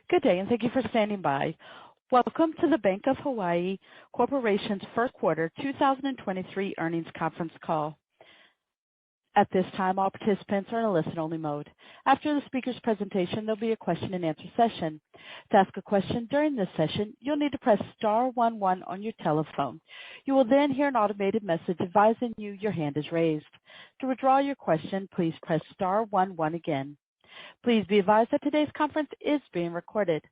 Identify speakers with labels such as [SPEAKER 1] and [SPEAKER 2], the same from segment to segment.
[SPEAKER 1] Good day, and thank you for standing by. Welcome to the Bank of Hawaii Corporation's first quarter 2023 earnings conference call. At this time, all participants are in a listen-only mode. After the speaker's presentation, there'll be a question-and-answer session. To ask a question during this session, you'll need to press star 11 on your telephone. You will then hear an automated message advising you your hand is raised. To withdraw your question, please press star 11 again. Please be advised that today's conference is being recorded.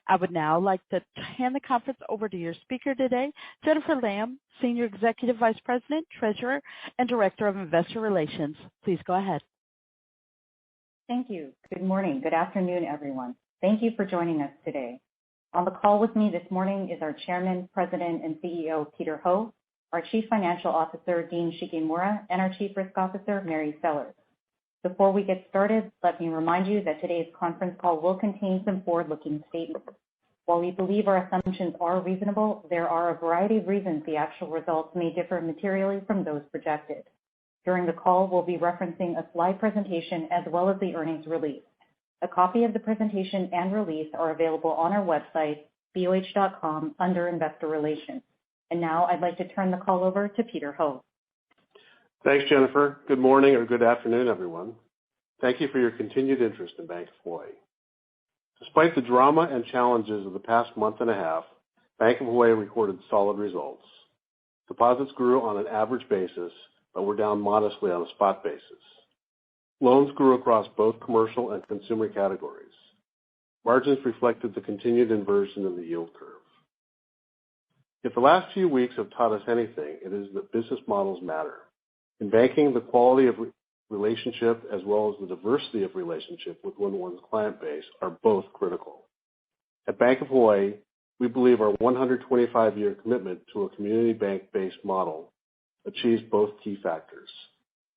[SPEAKER 1] I would now like to hand the conference over to your speaker today, Jennifer Lamb, Senior Executive Vice President, Treasurer, and Director of Investor Relations. Please go ahead.
[SPEAKER 2] Thank you. Good morning. Good afternoon, everyone. Thank you for joining us today. On the call with me this morning is our Chairman, President, and CEO, Peter Ho, our Chief Financial Officer, Dean Shigemura, and our Chief Risk Officer, Mary Sellers. Before we get started, let me remind you that today's conference call will contain some forward-looking statements. While we believe our assumptions are reasonable, there are a variety of reasons the actual results may differ materially from those projected. During the call, we'll be referencing a slide presentation as well as the earnings release. A copy of the presentation and release are available on our website, boh.com, under Investor Relations. And now I'd like to turn the call over to Peter Ho.
[SPEAKER 3] Thanks, Jennifer. Good morning or good afternoon, everyone. Thank you for your continued interest in Bank of Hawaii. Despite the drama and challenges of the past month and a half, Bank of Hawaii recorded solid results. Deposits grew on an average basis, but were down modestly on a spot basis. Loans grew across both commercial and consumer categories. Margins reflected the continued inversion in the yield curve. If the last few weeks have taught us anything, it is that business models matter. In banking, the quality of relationship as well as the diversity of relationship within one's client base are both critical. At Bank of Hawaii, we believe our 125-year commitment to a community bank-based model achieves both key factors.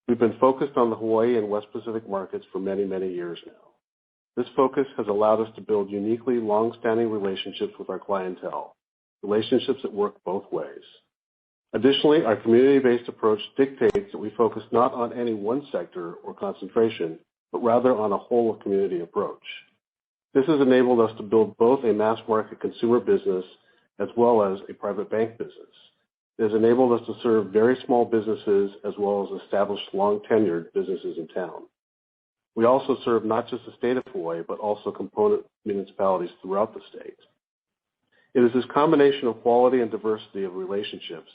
[SPEAKER 3] We've been focused on the Hawaii and West Pacific markets for many, many years now. This focus has allowed us to build uniquely long-standing relationships with our clientele, relationships that work both ways. Additionally, our community-based approach dictates that we focus not on any one sector or concentration, but rather on a whole-of-community approach. This has enabled us to build both a mass-market consumer business as well as a private bank business. It has enabled us to serve very small businesses as well as established long-tenured businesses in town. We also serve not just the state of Hawaii, but also component municipalities throughout the state. It is this combination of quality and diversity of relationships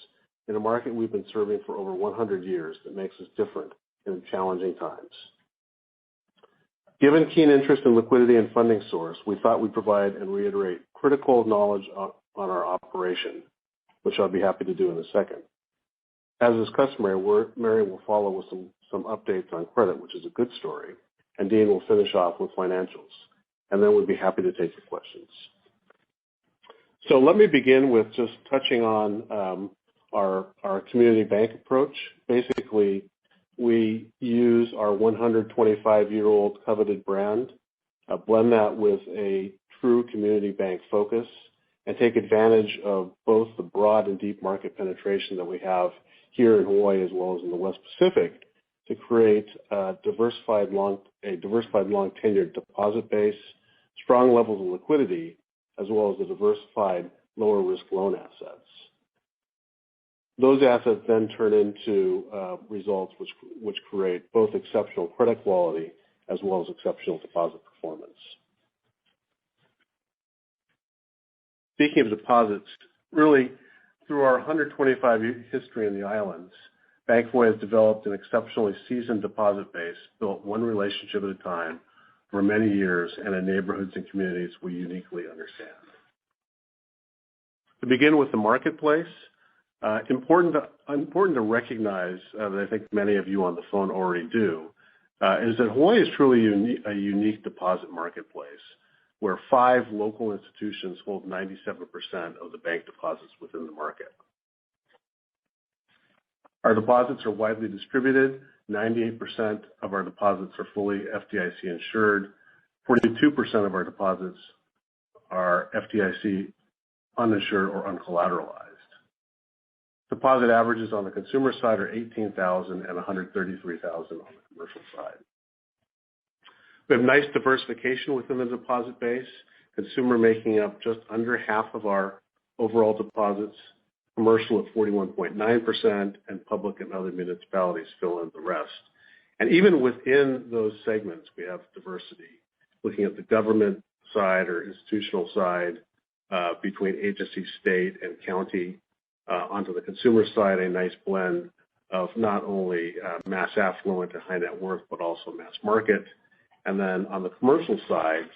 [SPEAKER 3] in a market we've been serving for over 100 years that makes us different in challenging times. Given keen interest in liquidity and funding source, we thought we'd provide and reiterate critical knowledge on our operation, which I'll be happy to do in a second. As is customary, Mary will follow with some updates on credit, which is a good story, and Dean will finish off with financials, and then we'd be happy to take your questions. So let me begin with just touching on our community bank approach. Basically, we use our 125-year-old coveted brand, blend that with a true community bank focus, and take advantage of both the broad and deep market penetration that we have here in Hawaii as well as in the West Pacific to create a diversified long-tenured deposit base, strong levels of liquidity, as well as the diversified lower-risk loan assets. Those assets then turn into results which create both exceptional credit quality as well as exceptional deposit performance. Speaking of deposits, really through our 125-year history in the islands, Bank of Hawaii has developed an exceptionally seasoned deposit base built one relationship at a time for many years and in neighborhoods and communities we uniquely understand. To begin with the marketplace, important to recognize that I think many of you on the phone already do, is that Hawaii is truly a unique deposit marketplace where 5 local institutions hold 97% of the bank deposits within the market. Our deposits are widely distributed. 98% of our deposits are fully FDIC insured. 42% of our deposits are FDIC uninsured or uncollateralized. Deposit averages on the consumer side are $18,000 and $133,000 on the commercial side. We have nice diversification within the deposit base. consumer making up just under half of our overall deposits, commercial at 41.9%, and public and other municipalities fill in the rest. And even within those segments, we have diversity. Looking at the government side or institutional side, between agency, state, and county, onto the consumer side, a nice blend of not only mass affluent and high net worth, but also mass market. And then on the commercial side,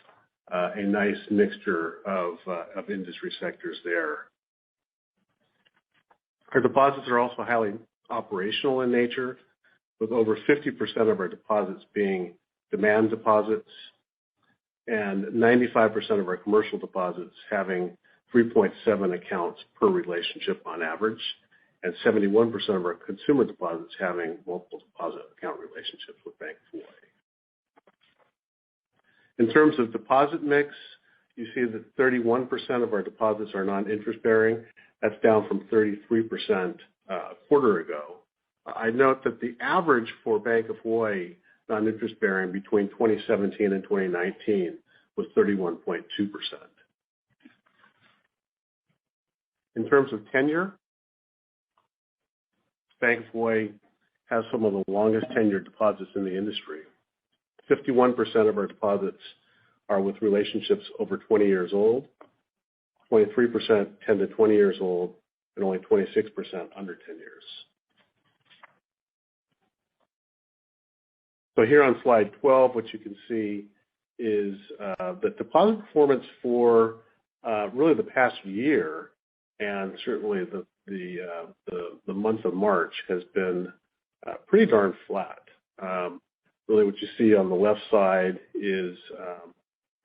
[SPEAKER 3] a nice mixture of industry sectors there. Our deposits are also highly operational in nature, with over 50% of our deposits being demand deposits and 95% of our commercial deposits having 3.7 accounts per relationship on average, and 71% of our consumer deposits having multiple deposit account relationships with Bank of Hawaii. In terms of deposit mix, you see that 31% of our deposits are non-interest bearing. That's down from 33% a quarter ago. I note that the average for Bank of Hawaii non-interest bearing between 2017 and 2019 was 31.2%. In terms of tenure, Bank of Hawaii has some of the longest tenured deposits in the industry. 51% of our deposits are with relationships over 20 years old, 23% 10 to 20 years old, and only 26% under 10 years. So here on slide 12, what you can see is the deposit performance for really the past year, and certainly the month of March has been pretty darn flat. Really what you see on the left side is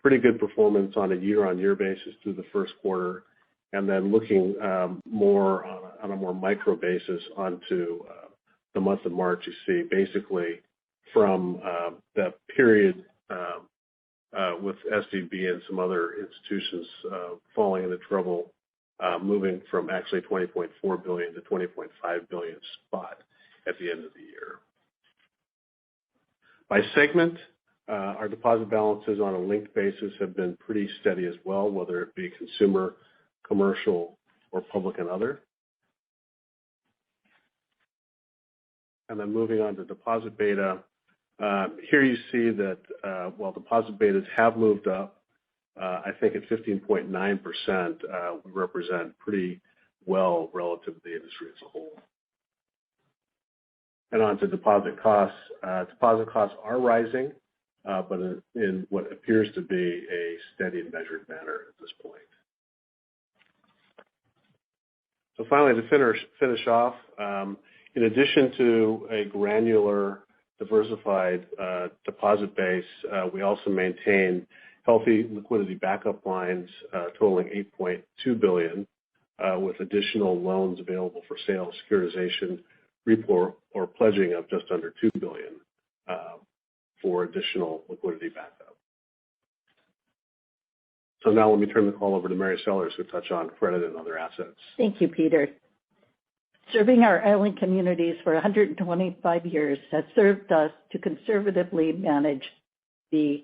[SPEAKER 3] pretty good performance on a year-on-year basis through the first quarter, and then looking more on a more micro basis onto the month of March, you see basically from that period with SVB and some other institutions falling into trouble, moving from actually $20.4 billion to $20.5 billion spot at the end of the year. By segment, our deposit balances on a linked basis have been pretty steady as well, whether it be consumer, commercial, or public and other. And then moving on to deposit beta, here you see that while deposit betas have moved up, I think at 15.9%, we represent pretty well relative to the industry as a whole. And on to deposit costs. Deposit costs are rising, but in what appears to be a steady and measured manner at this point. So finally, to finish off, in addition to a granular, diversified deposit base, we also maintain healthy liquidity backup lines totaling $8.2 billion, with additional loans available for sale, securitization, repo, or pledging of just under $2 billion for additional liquidity backup. So now let me turn the call over to Mary Sellers, who touch on credit and other assets.
[SPEAKER 4] Thank you, Peter. Serving our island communities for 125 years has served us to conservatively manage the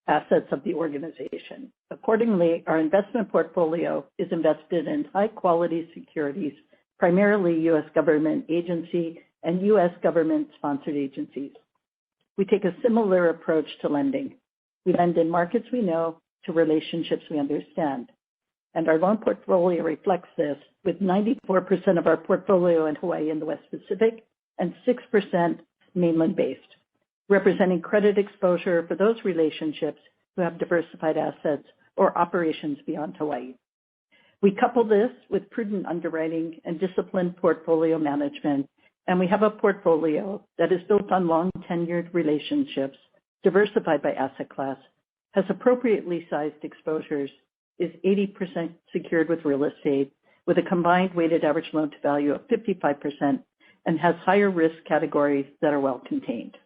[SPEAKER 4] assets of the organization. Accordingly, our investment portfolio is invested in high-quality securities, primarily U.S. government agency and U.S. government-sponsored agencies. We take a similar approach to lending. We lend in markets we know to relationships we understand. And our loan portfolio reflects this, with 94% of our portfolio in Hawaii and the West Pacific and 6% mainland-based, representing credit exposure for those relationships who have diversified assets or operations beyond Hawaii. We couple this with prudent underwriting and disciplined portfolio management, and we have a portfolio that is built on long-tenured relationships, diversified by asset class, has appropriately sized exposures, is 80% secured with real estate, with a combined weighted average loan-to-value of 55%, and has higher risk categories that are well contained.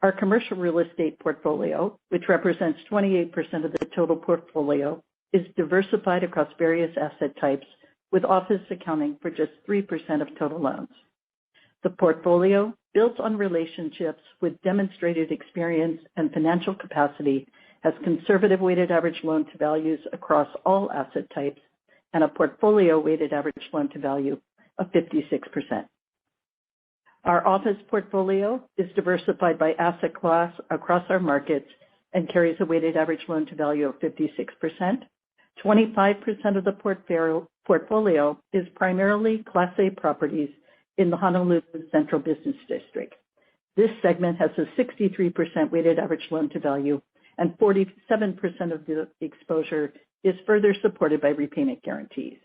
[SPEAKER 4] Our commercial real estate portfolio, which represents 28% of the total portfolio, is diversified across various asset types, with office accounting for just 3% of total loans. The portfolio, built on relationships with demonstrated experience and financial capacity, has conservative weighted average loan to values across all asset types and a portfolio weighted average loan to value of 56%. Our office portfolio is diversified by asset class across our markets and carries a weighted average loan to value of 56%. 25% of the portfolio is primarily Class A properties in the Honolulu Central Business District. This segment has a 63% weighted average loan to value, and 47% of the exposure is further supported by repayment guarantees.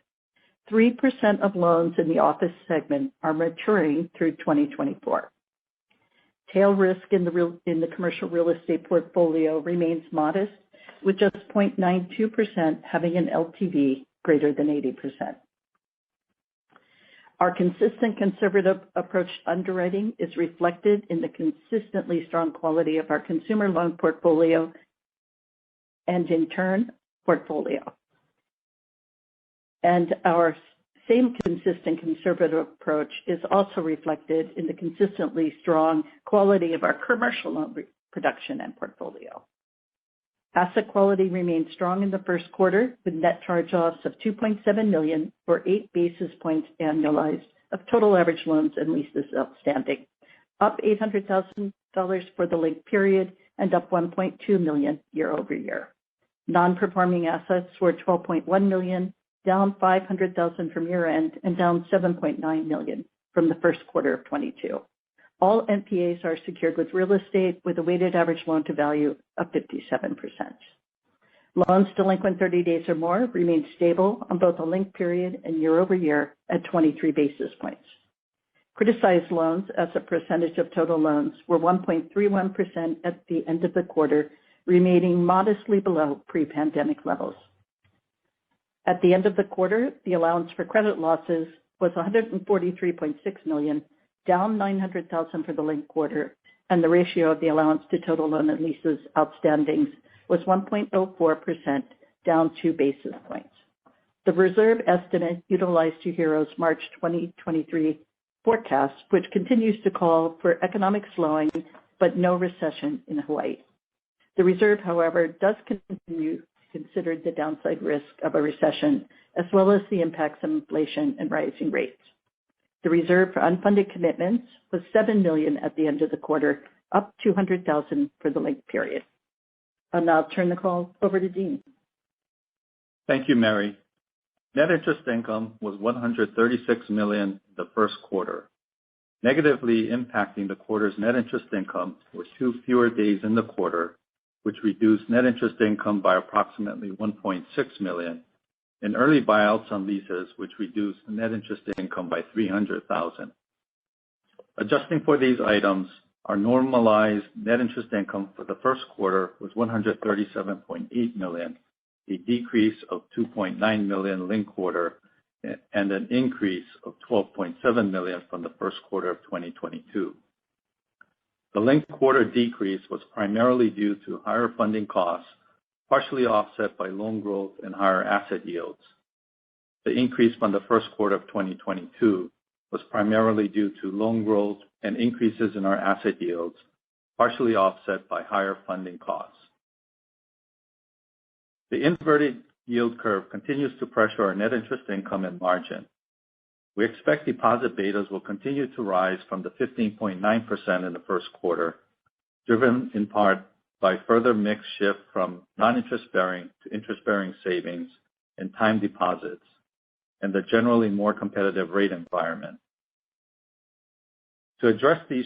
[SPEAKER 4] 3% of loans in the office segment are maturing through 2024. Tail risk in the commercial real estate portfolio remains modest, with just 0.92% having an LTV greater than 80%. Our consistent conservative approach to underwriting is reflected in the consistently strong quality of our consumer loan portfolio and, in turn, portfolio. And our same consistent conservative approach is also reflected in the consistently strong quality of our commercial loan production and portfolio. Asset quality remained strong in the first quarter, with net charge-offs of $2.7 million, or 8 basis points annualized, of total average loans and leases outstanding, up $800,000 for the linked period and up $1.2 million year over year. Non-performing assets were $12.1 million, down $500,000 from year-end and down $7.9 million from the first quarter of 22. All NPAs are secured with real estate with a weighted average loan to value of 57%. Loans delinquent 30 days or more remained stable on both the linked period and year over year at 23 basis points. Criticized loans as a percentage of total loans were 1.31% at the end of the quarter, remaining modestly below pre-pandemic levels. At the end of the quarter, the allowance for credit losses was $143.6 million, down $900,000 for the linked quarter, and the ratio of the allowance to total loan and leases outstandings was 1.04%, down 2 basis points. The reserve estimate utilized UHERO's March 2023 forecast, which continues to call for economic slowing but no recession in Hawaii. The reserve, however, does continue to consider the downside risk of a recession, as well as the impacts of inflation and rising rates. The reserve for unfunded commitments was $7 million at the end of the quarter, up $200,000 for the linked period. I'll now turn the call over to Dean.
[SPEAKER 5] Thank you, Mary. Net interest income was $136 million in the first quarter. Negatively impacting the quarter's net interest income were 2 fewer days in the quarter, which reduced net interest income by approximately $1.6 million, and early buyouts on leases, which reduced net interest income by $300,000. Adjusting for these items, our normalized net interest income for the first quarter was $137.8 million, a decrease of $2.9 million linked quarter, and an increase of $12.7 million from the first quarter of 2022. The linked quarter decrease was primarily due to higher funding costs, partially offset by loan growth and higher asset yields. The increase from the first quarter of 2022 was primarily due to loan growth and increases in our asset yields, partially offset by higher funding costs. The inverted yield curve continues to pressure our net interest income and margin. We expect deposit betas will continue to rise from the 15.9% in the first quarter, driven in part by further mix shift from non-interest-bearing to interest-bearing savings and time deposits, and the generally more competitive rate environment. To address the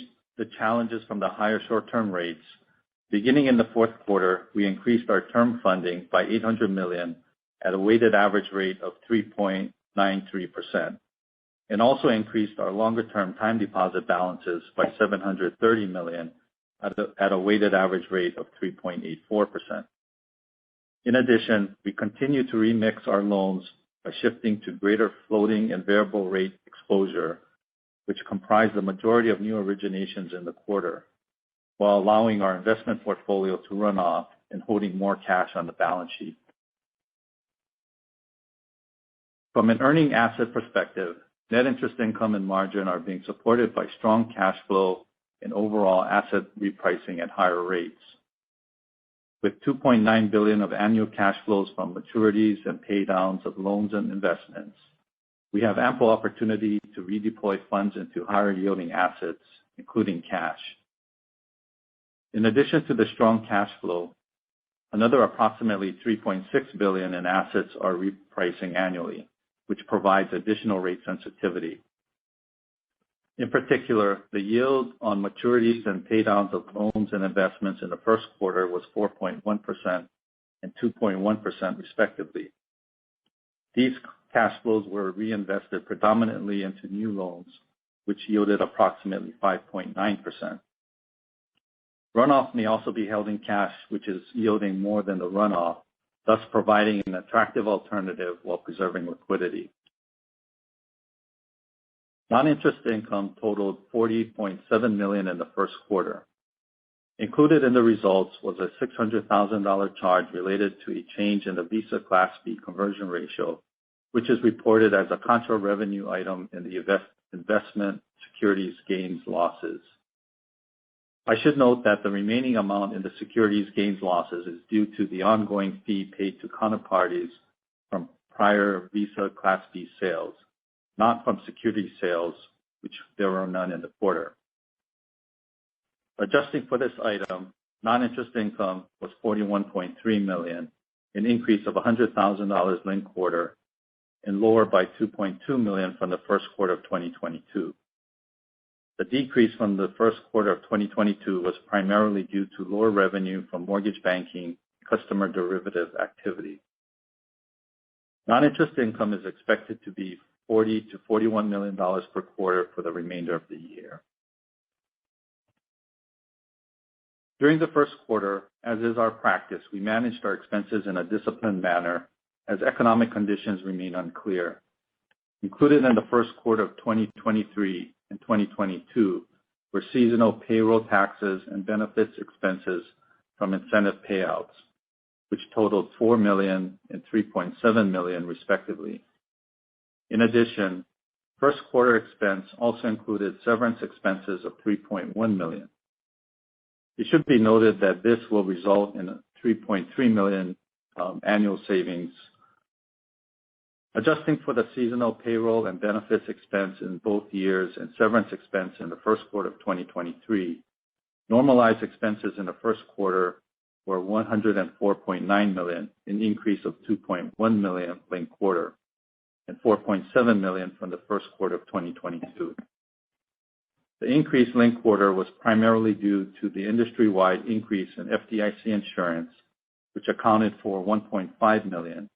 [SPEAKER 5] challenges from the higher short-term rates, beginning in the fourth quarter, we increased our term funding by $800 million at a weighted average rate of 3.93%, and also increased our longer-term time deposit balances by $730 million at a weighted average rate of 3.84%. In addition, we continue to remix our loans by shifting to greater floating and variable rate exposure, which comprise the majority of new originations in the quarter, while allowing our investment portfolio to run off and holding more cash on the balance sheet. From an earning asset perspective, net interest income and margin are being supported by strong cash flow and overall asset repricing at higher rates. With $2.9 billion of annual cash flows from maturities and pay downs of loans and investments, we have ample opportunity to redeploy funds into higher yielding assets, including cash. In addition to the strong cash flow, another approximately $3.6 billion in assets are repricing annually, which provides additional rate sensitivity. In particular, the yield on maturities and pay downs of loans and investments in the first quarter was 4.1% and 2.1% respectively. These cash flows were reinvested predominantly into new loans, which yielded approximately 5.9%. Runoff may also be held in cash, which is yielding more than the runoff, thus providing an attractive alternative while preserving liquidity. Non-interest income totaled $40.7 million in the first quarter. Included in the results was a $600,000 charge related to a change in the Visa Class B conversion ratio, which is reported as a contra revenue item in the investment securities gains losses. I should note that the remaining amount in the securities gains losses is due to the ongoing fee paid to counterparties from prior Visa Class B sales, not from security sales, which there were none in the quarter. Adjusting for this item, non-interest income was $41.3 million, an increase of $100,000 linked quarter, and lower by $2.2 million from the first quarter of 2022. The decrease from the first quarter of 2022 was primarily due to lower revenue from mortgage banking customer derivative activity. Non-interest income is expected to be $40 to $41 million per quarter for the remainder of the year. During the first quarter, as is our practice, we managed our expenses in a disciplined manner as economic conditions remain unclear. Included in the first quarter of 2023 and 2022 were seasonal payroll taxes and benefits expenses from incentive payouts, which totaled $4 million and $3.7 million respectively. In addition, first quarter expense also included severance expenses of $3.1 million. It should be noted that this will result in a $3.3 million annual savings. Adjusting for the seasonal payroll and benefits expense in both years and severance expense in the first quarter of 2023, normalized expenses in the first quarter were $104.9 million, an increase of $2.1 million linked quarter, and $4.7 million from the first quarter of 2022. The increase linked quarter was primarily due to the industry-wide increase in FDIC insurance, which accounted for $1.5 million,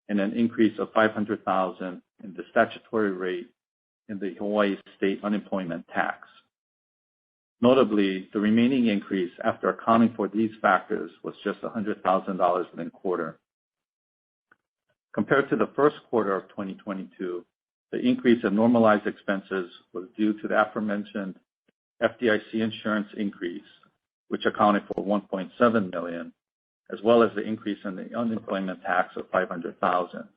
[SPEAKER 5] and an increase of $500,000 in the statutory rate in the Hawaii state unemployment tax. Notably, the remaining increase after accounting for these factors was just $100,000 linked quarter. Compared to the first quarter of 2022, the increase in normalized expenses was due to the aforementioned FDIC insurance increase, which accounted for $1.7 million, as well as the increase in the unemployment tax of $500,000.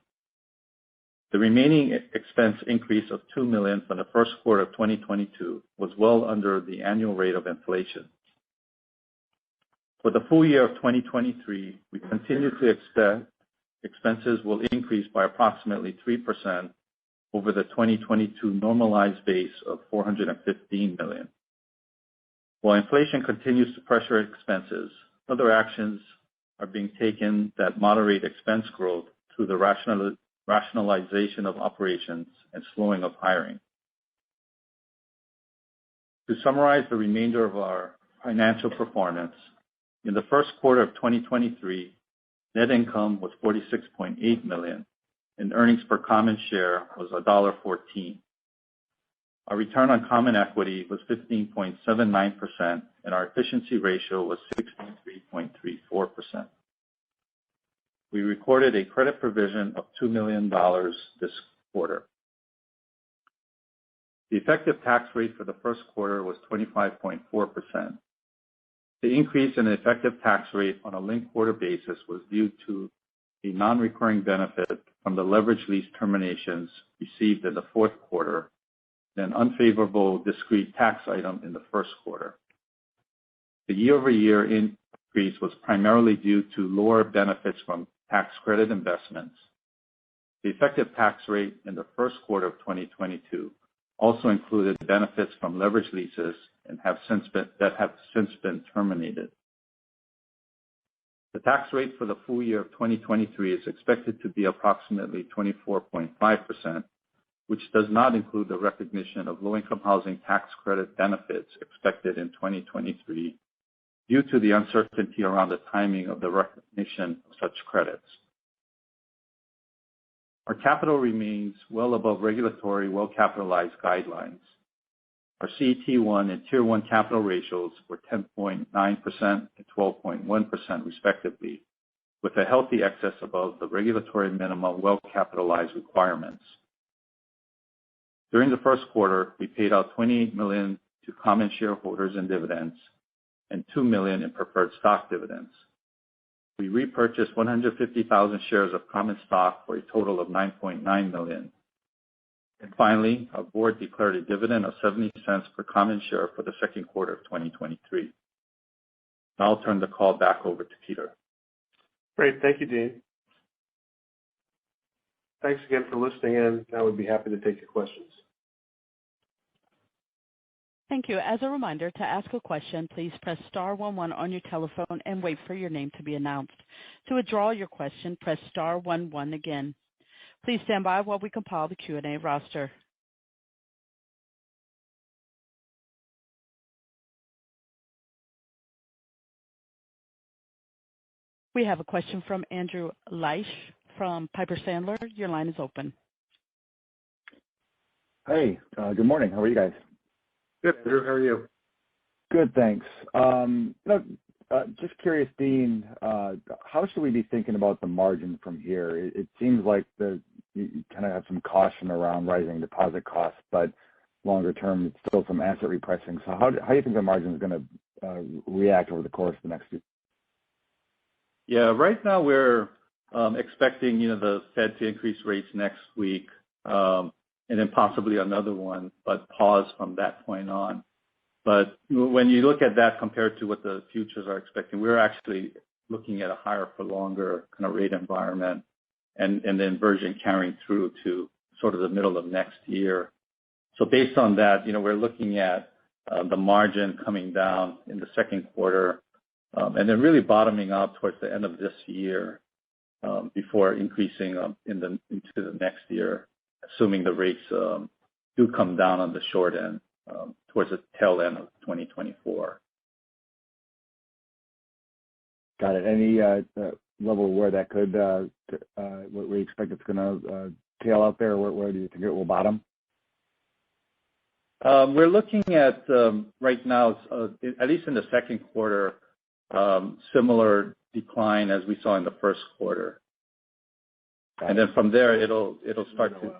[SPEAKER 5] The remaining expense increase of $2 million from the first quarter of 2022 was well under the annual rate of inflation. For the full year of 2023, we continue to expect expenses will increase by approximately 3% over the 2022 normalized base of $415 million. While inflation continues to pressure expenses, other actions are being taken that moderate expense growth through the rationalization of operations and slowing of hiring. To summarize the remainder of our financial performance, in the first quarter of 2023, net income was $46.8 million, and earnings per common share was $1.14. Our return on common equity was 15.79%, and our efficiency ratio was 63.34%. We recorded a credit provision of $2 million this quarter. The effective tax rate for the first quarter was 25.4%. The increase in the effective tax rate on a linked quarter basis was due to a non-recurring benefit from the leverage lease terminations received in the fourth quarter, and an unfavorable discrete tax item in the first quarter. The year-over-year increase was primarily due to lower benefits from tax credit investments. The effective tax rate in the first quarter of 2022 also included benefits from leverage leases and have since been terminated. The tax rate for the full year of 2023 is expected to be approximately 24.5%, which does not include the recognition of low-income housing tax credit benefits expected in 2023 due to the uncertainty around the timing of the recognition of such credits. Our capital remains well above regulatory well-capitalized guidelines. Our CET1 and Tier 1 capital ratios were 10.9% and 12.1% respectively, with a healthy excess above the regulatory minimum well-capitalized requirements. During the first quarter, we paid out $28 million to common shareholders in dividends and $2 million in preferred stock dividends. We repurchased 150,000 shares of common stock for a total of $9.9 million. And finally, our board declared a dividend of 70 cents per common share for the second quarter of 2023. Now I'll turn the call back over to Peter.
[SPEAKER 3] Great. Thank you, Dean. Thanks again for listening in. Now we'd be happy to take your questions.
[SPEAKER 1] Thank you. As a reminder, to ask a question, please press star 11 on your telephone and wait for your name to be announced. To withdraw your question, press star 11 again. Please stand by while we compile the Q&A roster. We have a question from Andrew Liesch from Piper Sandler. Your line is open.
[SPEAKER 6] Hey, good morning. How are you guys?
[SPEAKER 3] Good, Andrew. How are you?
[SPEAKER 6] Good, thanks. Just curious, Dean, how should we be thinking about the margin from here? It seems like you kind of have some caution around rising deposit costs, but longer term, it's still some asset repricing. So how do you think the margin is going to react over the course of the next year?
[SPEAKER 5] Yeah, right now we're expecting, the Fed to increase rates next week, and then possibly another one, but pause from that point on. But when you look at that compared to what the futures are expecting, we're actually looking at a higher for longer kind of rate environment and the inversion carrying through to sort of the middle of next year. So based on that, we're looking at the margin coming down in the second quarter and then really bottoming out towards the end of this year before increasing into the next year, assuming the rates do come down on the short end towards the tail end of 2024.
[SPEAKER 6] Got it. Any level where that could, where you expect it's going to tail out there? Where do you think it will bottom?
[SPEAKER 5] We're looking at right now, at least in the second quarter, similar decline as we saw in the first quarter. And then from there, it'll start to,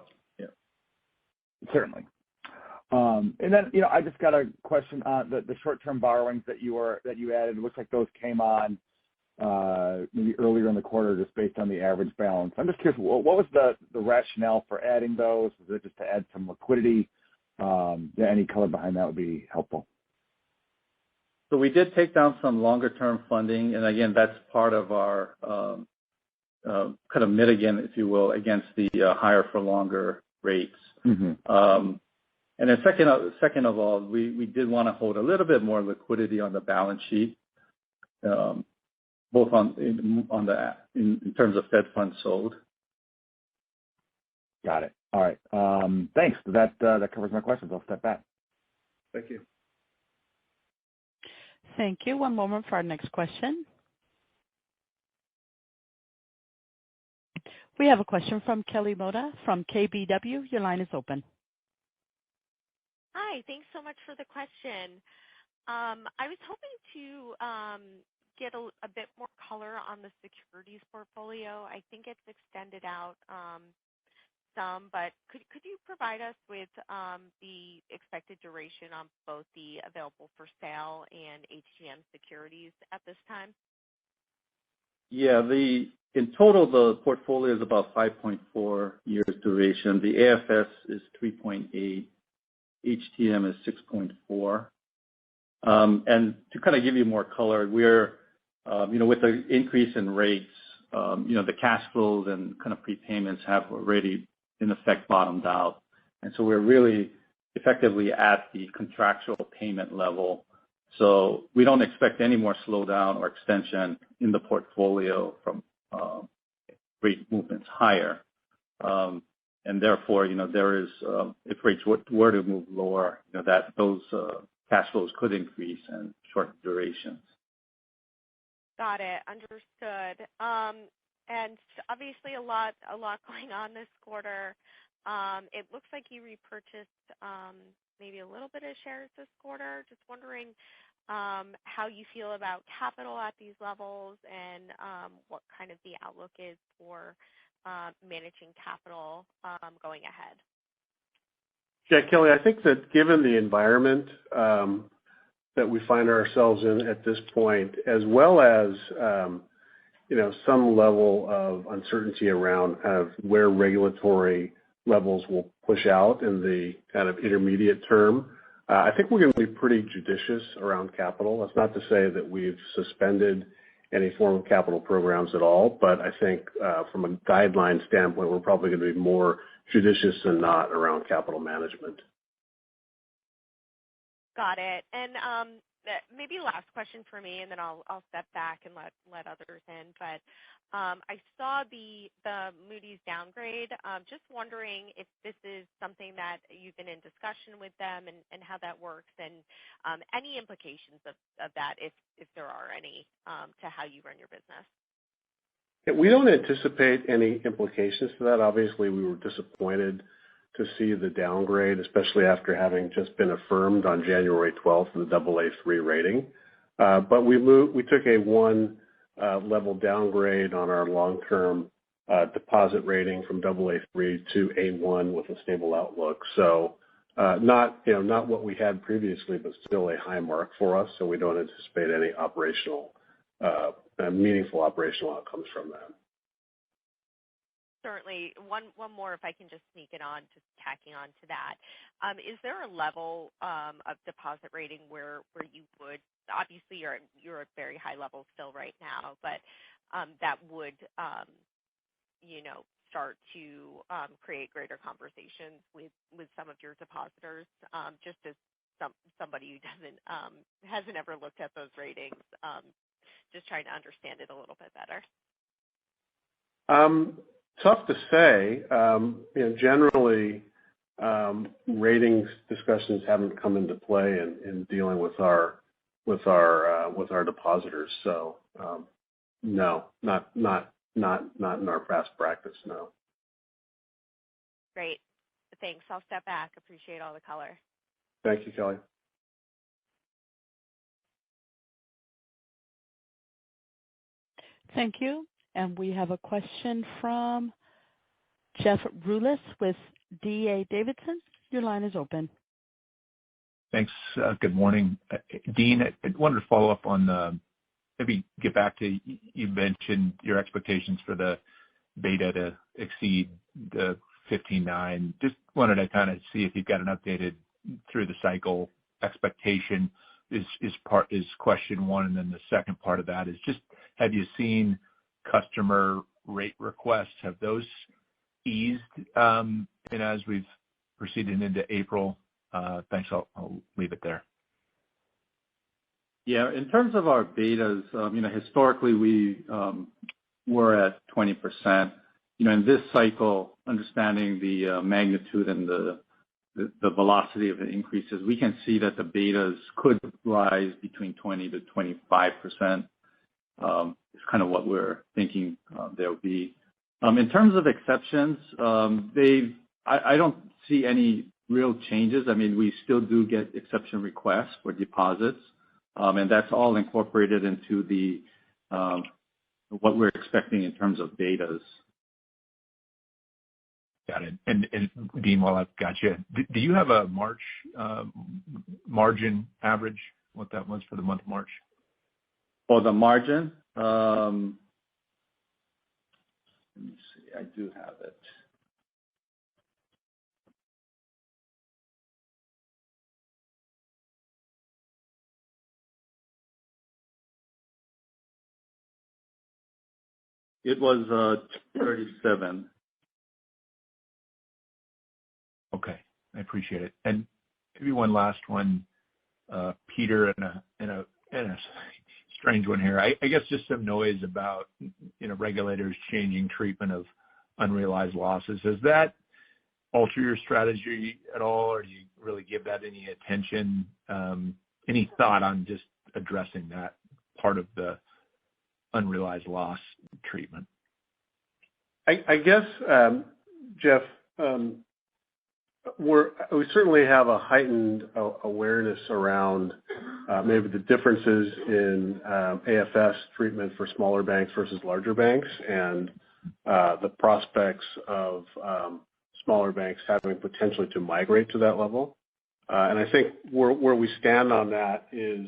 [SPEAKER 6] Certainly. And then, I just got a question on the short-term borrowings that you added. It looks like those came on maybe earlier in the quarter just based on the average balance. I'm just curious, what was the rationale for adding those? Was it just to add some liquidity? Any color behind that would be helpful.
[SPEAKER 5] So we did take down some longer-term funding, and again, that's part of our kind of mitigant, if you will, against the higher for longer rates. Mm-hmm. And then second of all, we did want to hold a little bit more liquidity on the balance sheet, both in terms of Fed funds sold.
[SPEAKER 6] Got it. All right. Thanks. That covers my questions. I'll step back.
[SPEAKER 3] Thank you.
[SPEAKER 1] Thank you. One moment for our next question. We have a question from Kelly Motta from KBW. Your line is open.
[SPEAKER 7] Hi. Thanks so much for the question. I was hoping to get a bit more color on the securities portfolio. I think it's extended out some, but could you provide us with the expected duration on both the available for sale and HTM securities at this time?
[SPEAKER 5] Yeah, in total, the portfolio is about 5.4 years duration. The AFS is 3.8. HTM is 6.4. And to kind of give you more color, we're With the increase in rates, the cash flows and kind of prepayments have already in effect bottomed out. And so we're really effectively at the contractual payment level. So we don't expect any more slowdown or extension in the portfolio from rate movements higher. And therefore, there is, if rates were to move lower, that those cash flows could increase and shorten durations.
[SPEAKER 7] Got it. Understood. And obviously a lot going on this quarter. It looks like you repurchased maybe a little bit of shares this quarter. Just wondering how you feel about capital at these levels and what kind of the outlook is for managing capital going ahead.
[SPEAKER 3] Yeah, Kelly, I think that given the environment that we find ourselves in at this point, as well as some level of uncertainty around kind of where regulatory levels will push out in the kind of intermediate term, I think we're going to be pretty judicious around capital. That's not to say that we've suspended any form of capital programs at all, but I think from a guideline standpoint, we're probably going to be more judicious than not around capital management.
[SPEAKER 7] Got it. And maybe last question for me, and then I'll step back and let others in. But I saw the Moody's downgrade. Just wondering if this is something that you've been in discussion with them and how that works, and any implications of that, if there are any, to how you run your business.
[SPEAKER 3] Yeah, we don't anticipate any implications to that. Obviously, we were disappointed to see the downgrade, especially after having just been affirmed on January 12th in the AA3 rating. But we took a one level downgrade on our long-term deposit rating from AA3 to A1 with a stable outlook. So not what we had previously, but still a high mark for us. So we don't anticipate any meaningful operational outcomes from that.
[SPEAKER 7] Certainly. One more, if I can just sneak it on, just tacking on to that. Is there a level of deposit rating where you would, obviously you're at very high levels still right now, but that would, start to create greater conversations with some of your depositors, just as somebody who hasn't ever looked at those ratings, just trying to understand it a little bit better.
[SPEAKER 3] Tough to say. Generally, ratings discussions haven't come into play in dealing with our depositors. So no, not in our past practice. No.
[SPEAKER 7] Great. Thanks. I'll step back. Appreciate all the color.
[SPEAKER 3] Thank you, Kelly.
[SPEAKER 1] Thank you. And we have a question from Jeff Rulis with D.A. Davidson. Your line is open.
[SPEAKER 8] Thanks. Good morning. Dean, I wanted to follow up on maybe get back to, you mentioned your expectations for the beta to exceed the 15.9. Just wanted to kind of see if you've got an updated through the cycle expectation is question one. And then the second part of that is just, have you seen customer rate requests? Have those eased as we've proceeded into April? Thanks. I'll leave it there.
[SPEAKER 5] Yeah, in terms of our betas, historically we were at 20%. In this cycle, understanding the magnitude and the velocity of the increases, we can see that the betas could rise between 20 to 25%. It's kind of what we're thinking there'll be. In terms of exceptions, I don't see any real changes. I mean, we still do get exception requests for deposits, and that's all incorporated into the what we're expecting in terms of betas.
[SPEAKER 8] Got it. And Dean, while I've got you, do you have a March margin average, what that was for the month of March?
[SPEAKER 5] For the margin, let me see. I do have it. It was 37.
[SPEAKER 8] Okay, I appreciate it. And maybe one last one, Peter, in a strange one here. I guess just some noise about regulators changing treatment of unrealized losses. Does that alter your strategy at all, or do you really give that any attention? Any thought on just addressing that part of the unrealized loss treatment?
[SPEAKER 3] I guess, Jeff, we certainly have a heightened awareness around maybe the differences in AFS treatment for smaller banks versus larger banks, and the prospects of smaller banks having potentially to migrate to that level. And I think where we stand on that is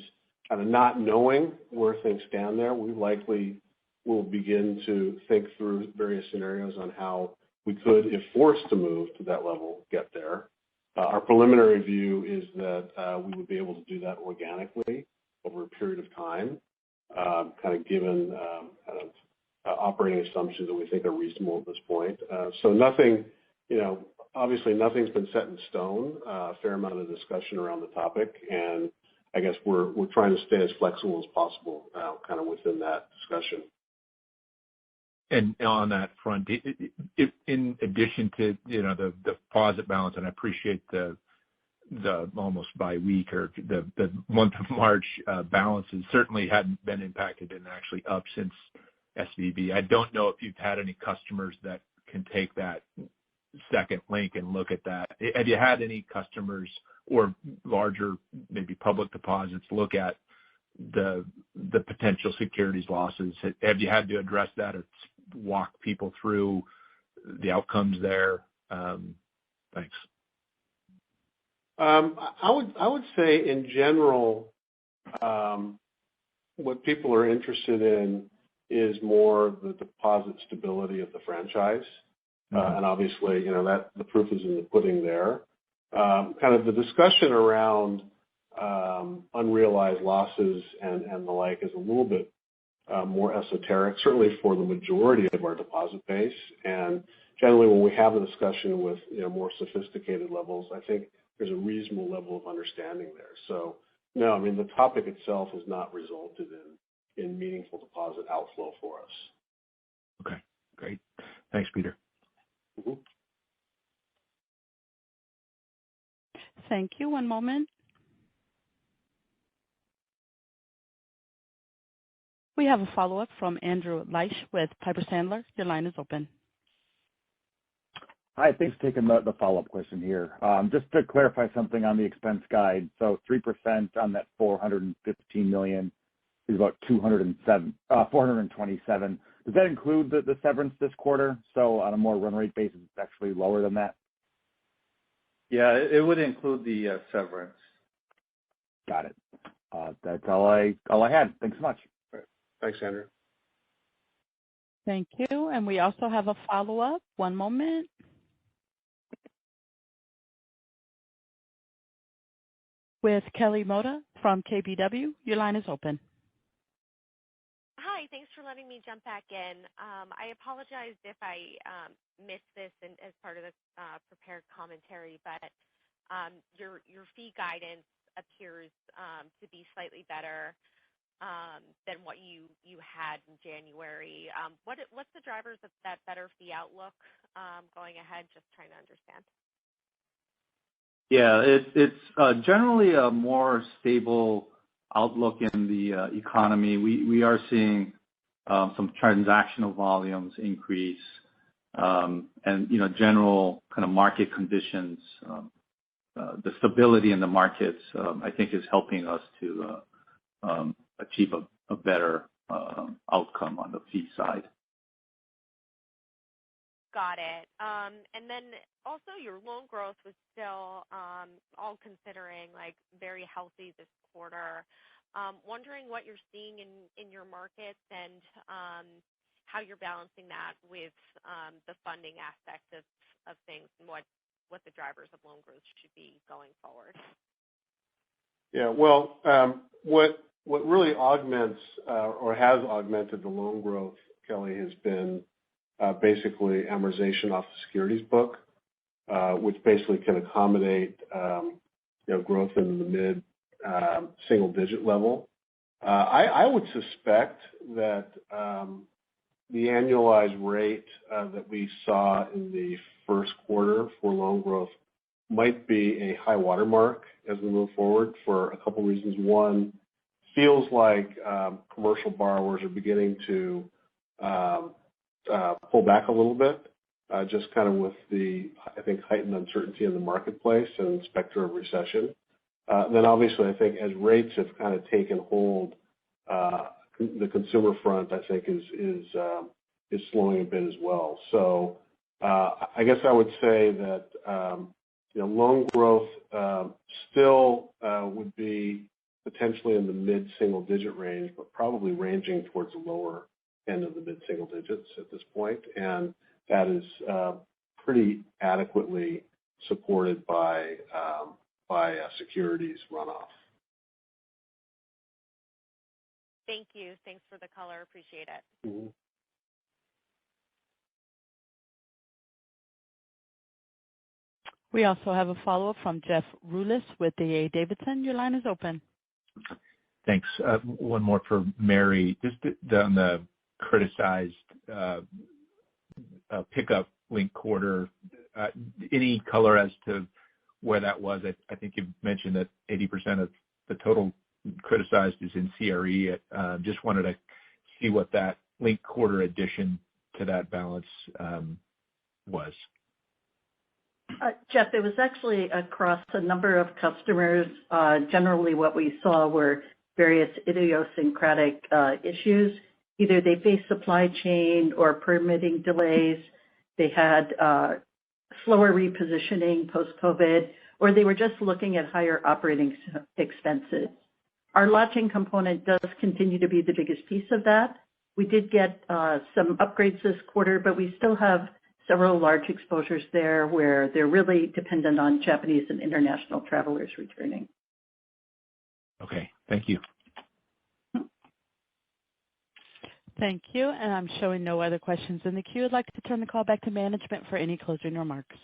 [SPEAKER 3] kind of not knowing where things stand there. We likely will begin to think through various scenarios on how we could, if forced to move to that level, get there. Our preliminary view is that we would be able to do that organically over a period of time, kind of given operating assumptions that we think are reasonable at this point. So nothing, obviously nothing's been set in stone. A fair amount of discussion around the topic, and I guess we're trying to stay as flexible as possible, kind of within that discussion.
[SPEAKER 8] And on that front, in addition to the deposit balance, and I appreciate the almost by week or the month of March balances certainly hadn't been impacted and actually up since SVB. I don't know if you've had any customers that can take that second link and look at that. Have you had any customers or larger maybe public deposits look at the potential securities losses? Have you had to address that or walk people through the outcomes there? Thanks.
[SPEAKER 3] I would say in general, what people are interested in is more the deposit stability of the franchise, and obviously, that the proof is in the pudding there. Kind of the discussion around unrealized losses and the like is a little bit more esoteric, certainly for the majority of our deposit base. And generally, when we have a discussion with more sophisticated levels, I think there's a reasonable level of understanding there. So, no, I mean the topic itself has not resulted in meaningful deposit outflow for us.
[SPEAKER 8] Okay, great. Thanks, Peter.
[SPEAKER 3] Mm-hmm.
[SPEAKER 1] Thank you. One moment. We have a follow-up from Andrew Liesch with Piper Sandler. Your line is open.
[SPEAKER 6] Hi, thanks for taking the follow-up question here. Just to clarify something on the expense guide. So 3% on that $415 million is about 427. Does that include the severance this quarter? So on a more run rate basis, it's actually lower than that?
[SPEAKER 5] Yeah, it would include the severance.
[SPEAKER 6] Got it. That's all I had. Thanks so much.
[SPEAKER 3] Thanks, Andrew.
[SPEAKER 1] Thank you. And we also have a follow-up. One moment. With Kelly Motta from KBW. Your line is open.
[SPEAKER 7] Hi, thanks for letting me jump back in. I apologize if I missed this as part of the prepared commentary, but your fee guidance appears to be slightly better than what you had in January. What's the drivers of that better fee outlook going ahead? Just trying to understand.
[SPEAKER 5] Yeah, it's generally a more stable outlook in the economy. We are seeing some transactional volumes increase, and general kind of market conditions. The stability in the markets, I think, is helping us to achieve a better outcome on the fee side.
[SPEAKER 7] Got it. And then also your loan growth was still, all considering, like very healthy this quarter. Wondering what you're seeing in your markets and how you're balancing that with the funding aspect of things and what the drivers of loan growth should be going forward.
[SPEAKER 3] Yeah, well, what really augments or has augmented the loan growth Kelly, has been basically amortization off the securities book, which basically can accommodate growth in the mid single digit level. I would suspect that the annualized rate that we saw in the first quarter for loan growth might be a high watermark as we move forward for a couple reasons. One, feels like commercial borrowers are beginning to pull back a little bit, just kind of with the, I think, heightened uncertainty in the marketplace and specter of recession. Then obviously, I think as rates have kind of taken hold, the consumer front, I think, is slowing a bit as well. So I guess I would say that loan growth still would be potentially in the mid-single digit range, but probably ranging towards the lower end of the mid-single digits at this point, and that is pretty adequately supported by securities runoff.
[SPEAKER 7] Thank you. Thanks for the color. Appreciate it.
[SPEAKER 3] Mm-hmm.
[SPEAKER 1] We also have a follow-up from Jeff Rulis with D.A. Davidson. Your line is open.
[SPEAKER 8] Thanks. One more for Mary. Just on the criticized pickup linked quarter, any color as to where that was? I think you mentioned that 80% of the total criticized is in CRE. Just wanted to see what that linked quarter addition to that balance was.
[SPEAKER 4] Jeff, it was actually across a number of customers. Generally, what we saw were various idiosyncratic issues. Either they faced supply chain or permitting delays, they had slower repositioning post-COVID, or they were just looking at higher operating expenses. Our lodging component does continue to be the biggest piece of that. We did get some upgrades this quarter, but we still have several large exposures there where they're really dependent on Japanese and international travelers returning.
[SPEAKER 8] Okay, thank you.
[SPEAKER 1] Thank you, and I'm showing no other questions in the queue. I'd like to turn the call back to management for any closing remarks.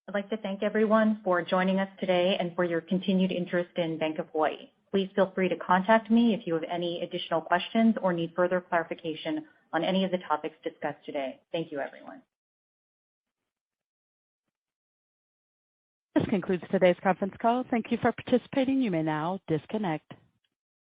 [SPEAKER 2] I'd like to thank everyone for joining us today and for your continued interest in Bank of Hawaii. Please feel free to contact me if you have any additional questions or need further clarification on any of the topics discussed today. Thank you, everyone.
[SPEAKER 1] This concludes today's conference call. Thank you for participating. You may now disconnect.